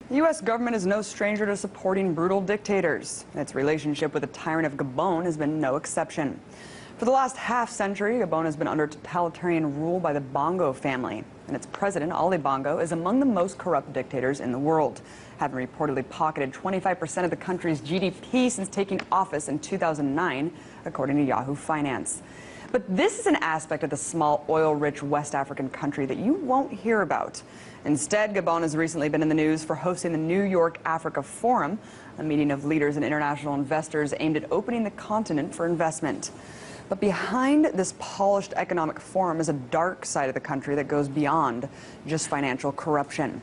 The U.S. government is no stranger to supporting brutal dictators. Its relationship with the tyrant of Gabon has been no exception. For the last half-century, Gabon has been under totalitarian rule by the Bongo family, and its president, Ali Bongo, is among the most corrupt dictators in the world, having reportedly pocketed 25% of the country's GDP since taking office in 2009, according to Yahoo Finance. But this is an aspect of the small, oil-rich West African country that you won't hear about. Instead, Gabon has recently been in the news for hosting the New York Africa Forum, a meeting of leaders and international investors aimed at opening the continent for investment. But behind this polished economic forum is a dark side of the country that goes beyond just financial corruption.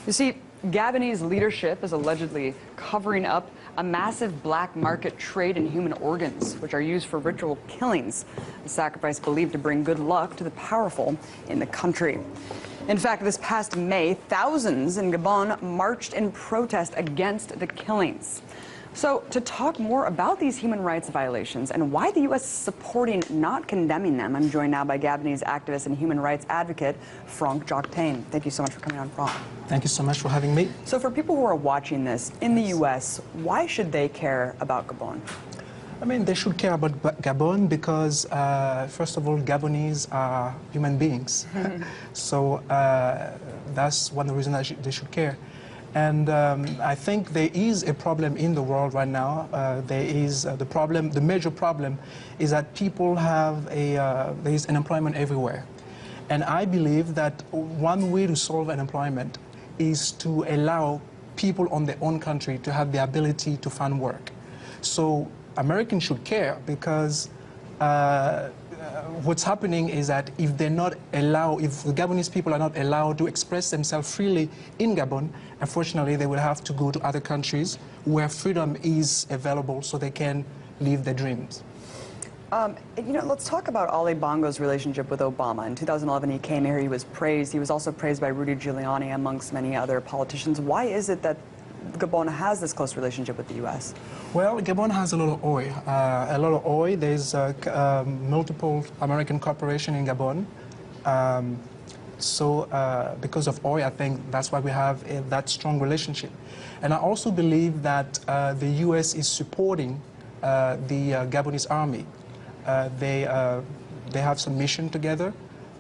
You see, Gabonese leadership is allegedly covering up a massive black market trade in human organs, which are used for ritual killings, a sacrifice believed to bring good luck to the powerful in the country. In fact, this past May, thousands in Gabon marched in protest against the killings. So, to talk more about these human rights violations and why the U.S. is supporting, not condemning them, I'm joined now by Gabonese activist and human rights advocate, Franck JOCKTANE. Thank you so much for coming on, Franck. Thank you so much for having me. So, for people who are watching this in the U.S., why should they care about Gabon? I mean, they should care about Gabon because, first of all, Gabonese are human beings. So that's one of the reasons they should care. And I think there is a problem in the world right now. The major problem is that people have there is unemployment everywhere. And I believe that one way to solve unemployment is to allow people on their own country to have the ability to find work. So Americans should care because what's happening is that if the Gabonese people are not allowed to express themselves freely in Gabon, unfortunately they will have to go to other countries where freedom is available so they can live their dreams. Let's talk about Ali Bongo's relationship with Obama. In 2011, he came here, he was praised. He was also praised by Rudy Giuliani, amongst many other politicians. Why is it that Gabon has this close relationship with the U.S.? Well, Gabon has a lot of oil. There's multiple American corporations in Gabon. Because of oil, I think that's why we have that strong relationship. And I also believe that the U.S. is supporting the Gabonese army. They have some mission together.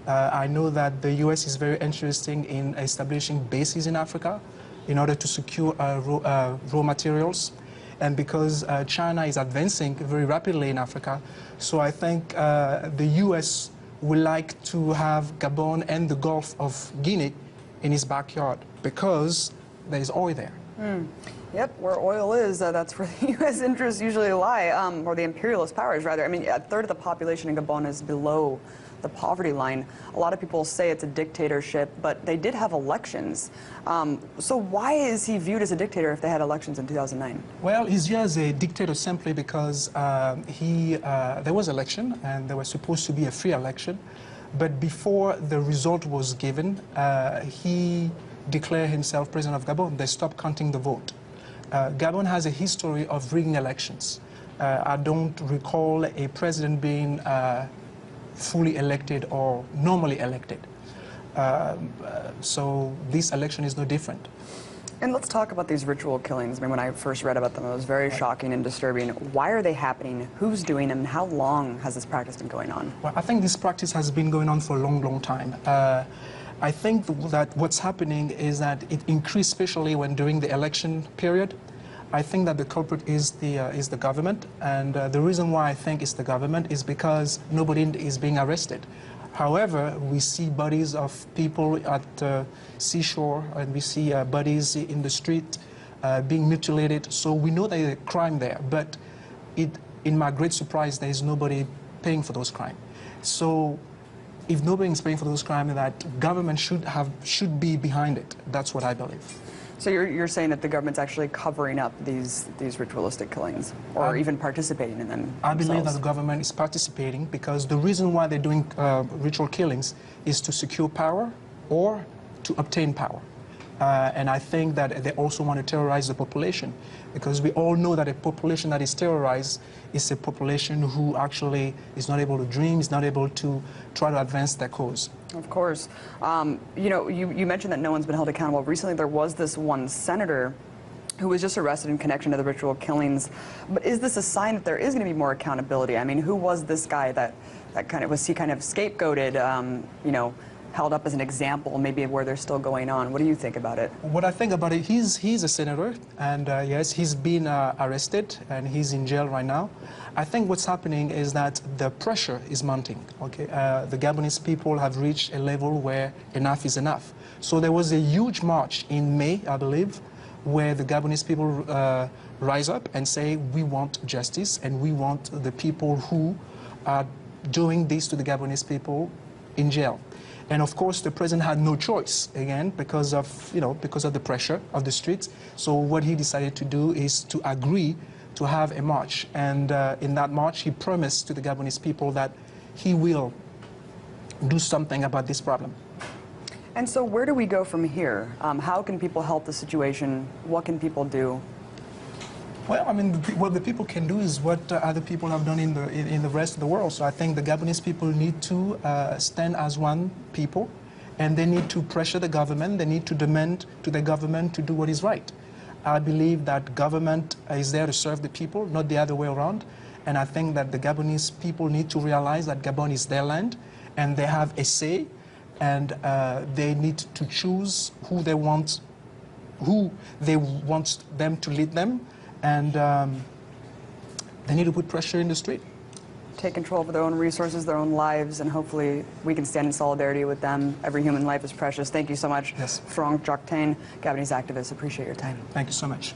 I know that the U.S. is very interested in establishing bases in Africa in order to secure raw materials. And because China is advancing very rapidly in Africa, so I think the U.S. would like to have Gabon and the Gulf of Guinea in his backyard because there is oil there. Yep, where oil is, that's where the U.S. interests usually lie, or the imperialist powers, rather. I mean, a third of the population in Gabon is below the poverty line. A lot of people say it's a dictatorship, but they did have elections. So why is he viewed as a dictator if they had elections in 2009? Well, he's viewed as a dictator simply because there was election, and there was supposed to be a free election. But before the result was given, he declared himself president of Gabon. They stopped counting the vote. Gabon has a history of rigging elections. I don't recall a president being fully elected or normally elected. So this election is no different. And let's talk about these ritual killings. I mean, when I first read about them, it was very shocking and disturbing. Why are they happening? Who's doing them? How long has this practice been going on? Well, I think this practice has been going on for a long, long time. I think that what's happening is that it increased, especially when during the election period. I think that the culprit is the government, and the reason why I think it's the government is because nobody is being arrested. However, we see bodies of people at seashore, and we see bodies in the street being mutilated. So we know there's a crime there, but in my great surprise, there is nobody paying for those crimes. So if nobody is paying for those crimes, that government should be behind it. That's what I believe. So you're saying that the government's actually covering up these ritualistic killings, or even participating in them themselves? I believe that the government is participating because the reason why they're doing ritual killings is to secure power or to obtain power. And I think that they also want to terrorize the population, because we all know that a population that is terrorized is a population who actually is not able to dream, is not able to try to advance their cause. Of course. You know, you mentioned that no one's been held accountable. Recently, there was this one senator who was just arrested in connection to the ritual killings. But is this a sign that there is going to be more accountability? I mean, who was this guy that was he kind of scapegoated, you know, held up as an example, maybe where they're still going on? What do you think about it? What I think about it, he's a senator, and yes, he's been arrested, and he's in jail right now. I think what's happening is that the pressure is mounting. Okay, the Gabonese people have reached a level where enough is enough. So there was a huge march in May, I believe, where the Gabonese people rise up and say, we want justice, and we want the people who are doing this to the Gabonese people in jail. And of course, the president had no choice, again, because of the pressure of the streets. So what he decided to do is to agree to have a march. And in that march, he promised to the Gabonese people that he will do something about this problem. And so where do we go from here? How can people help the situation? What can people do? Well, I mean, what the people can do is what other people have done in the rest of the world. So I think the Gabonese people need to stand as one people, and they need to pressure the government. They need to demand to the government to do what is right. I believe that government is there to serve the people, not the other way around. And I think that the Gabonese people need to realize that Gabon is their land, and they have a say, and they need to choose who they want them to lead them. And they need to put pressure in the street. Take control of their own resources, their own lives, and hopefully we can stand in solidarity with them. Every human life is precious. Thank you so much, yes. Franck JOCKTANE, Gabonese activist. Appreciate your time. Thank you so much.